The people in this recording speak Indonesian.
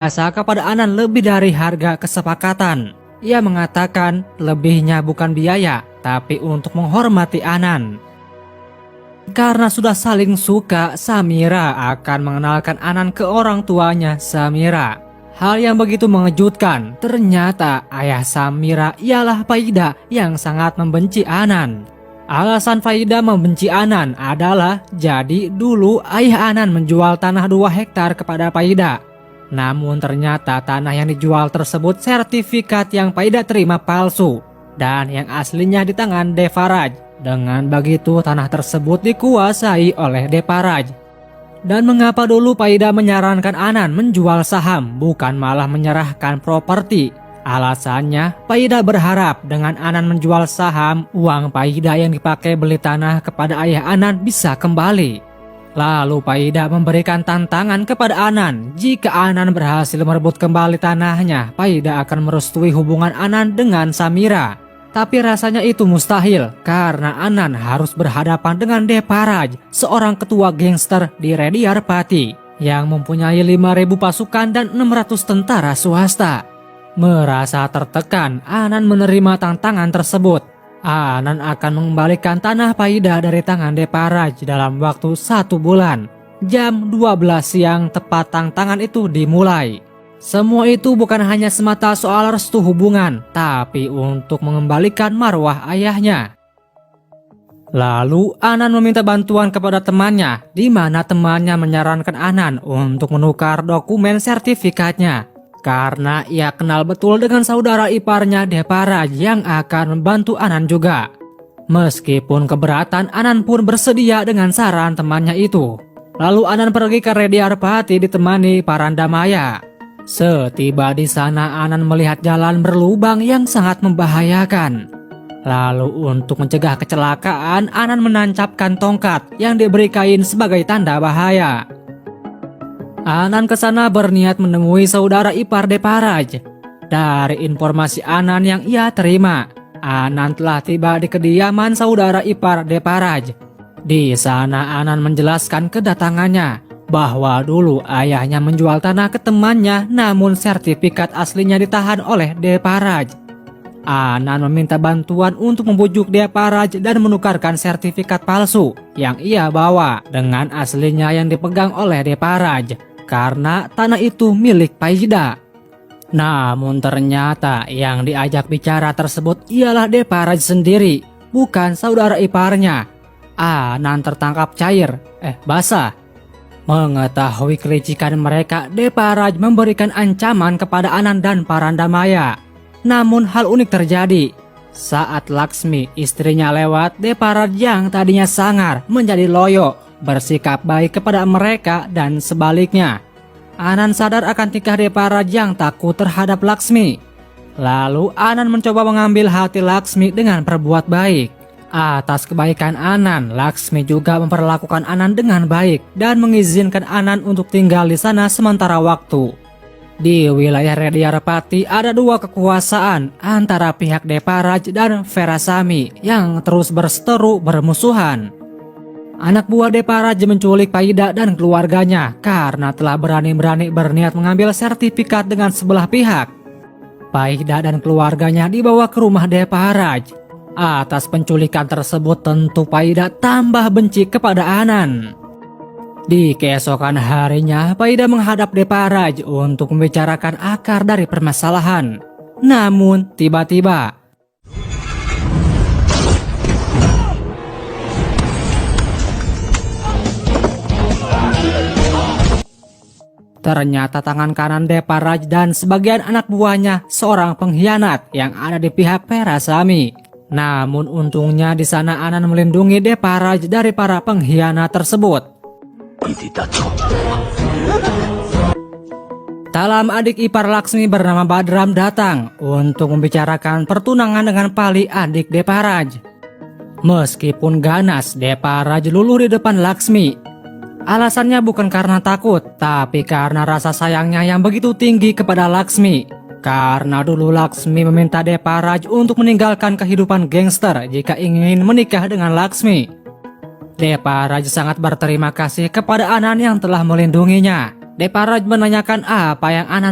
Asa kepada Anan lebih dari harga kesepakatan. Ia mengatakan lebihnya bukan biaya, tapi untuk menghormati Anan. Karena sudah saling suka, Samira akan mengenalkan Anan ke orang tuanya Samira. Hal yang begitu mengejutkan, ternyata ayah Samira ialah Faida yang sangat membenci Anan. Alasan Faida membenci Anan adalah jadi dulu ayah Anan menjual tanah 2 hektar kepada Faida. Namun ternyata tanah yang dijual tersebut sertifikat yang Faida terima palsu dan yang aslinya di tangan Devaraj. Dengan begitu tanah tersebut dikuasai oleh Devaraj. Dan mengapa dulu Faida menyarankan Anan menjual saham bukan malah menyerahkan properti? Alasannya Faida berharap dengan Anan menjual saham, uang Faida yang dipakai beli tanah kepada ayah Anan bisa kembali. Lalu Faida memberikan tantangan kepada Anan, jika Anan berhasil merebut kembali tanahnya, Faida akan merestui hubungan Anan dengan Samira. Tapi rasanya itu mustahil, karena Anan harus berhadapan dengan Devaraj, seorang ketua gangster di Rediarpati, yang mempunyai 5.000 pasukan dan 600 tentara swasta. Merasa tertekan, Anan menerima tantangan tersebut. Anan akan mengembalikan tanah Faida dari tangan Devaraj dalam waktu 1 bulan. Jam 12 siang tepat tantangan itu dimulai. Semua itu bukan hanya semata soal restu hubungan, tapi untuk mengembalikan marwah ayahnya. Lalu Anan meminta bantuan kepada temannya, di mana temannya menyarankan Anan untuk menukar dokumen sertifikatnya. Karena ia kenal betul dengan saudara iparnya Devaraj yang akan membantu Anan juga. Meskipun keberatan, Anan pun bersedia dengan saran temannya itu. Lalu Anan pergi ke Rediarpati ditemani Parandamaya. Setiba di sana Anan melihat jalan berlubang yang sangat membahayakan. Lalu untuk mencegah kecelakaan, Anan menancapkan tongkat yang diberi kain sebagai tanda bahaya. Anan ke sana berniat menemui saudara ipar Devaraj. Dari informasi Anan yang ia terima, Anan telah tiba di kediaman saudara ipar Devaraj. Di sana Anan menjelaskan kedatangannya, bahwa dulu ayahnya menjual tanah ke temannya, namun sertifikat aslinya ditahan oleh Devaraj. Anan meminta bantuan untuk membujuk Devaraj dan menukarkan sertifikat palsu yang ia bawa dengan aslinya yang dipegang oleh Devaraj, karena tanah itu milik Faida. Namun ternyata yang diajak bicara tersebut ialah Devaraj sendiri, bukan saudara iparnya. Anan tertangkap basah. Mengetahui kelicikan mereka, Devaraj memberikan ancaman kepada Anan dan Parandamaya. Namun hal unik terjadi. Saat Laksmi istrinya lewat, Devaraj yang tadinya sangar menjadi loyo, bersikap baik kepada mereka dan sebaliknya. Anan sadar akan tingkah Devaraj yang takut terhadap Laksmi. Lalu Anan mencoba mengambil hati Laksmi dengan berbuat baik. Atas kebaikan Anan, Laksmi juga memperlakukan Anan dengan baik dan mengizinkan Anan untuk tinggal di sana sementara waktu. Di wilayah Rediarpati ada 2 kekuasaan antara pihak Devaraj dan Verasami yang terus berseteru bermusuhan. Anak buah Devaraj menculik Faida dan keluarganya karena telah berani-berani berniat mengambil sertifikat dengan sebelah pihak. Faida dan keluarganya dibawa ke rumah Devaraj. Atas penculikan tersebut tentu Faida tambah benci kepada Anan. Di keesokan harinya, Faida menghadap Devaraj untuk membicarakan akar dari permasalahan. Namun tiba-tiba ternyata tangan kanan Devaraj dan sebagian anak buahnya seorang pengkhianat yang ada di pihak Verasami. Namun untungnya di sana Anan melindungi Devaraj dari para pengkhianat tersebut. Talam adik ipar Laksmi bernama Badram datang untuk membicarakan pertunangan dengan Pali adik Devaraj. Meskipun ganas, Devaraj luluh di depan Laksmi. Alasannya bukan karena takut, tapi karena rasa sayangnya yang begitu tinggi kepada Laksmi. Karena dulu Laksmi meminta Devaraj untuk meninggalkan kehidupan gangster jika ingin menikah dengan Laksmi. Devaraj sangat berterima kasih kepada Anan yang telah melindunginya. Deparaj menanyakan apa yang Anan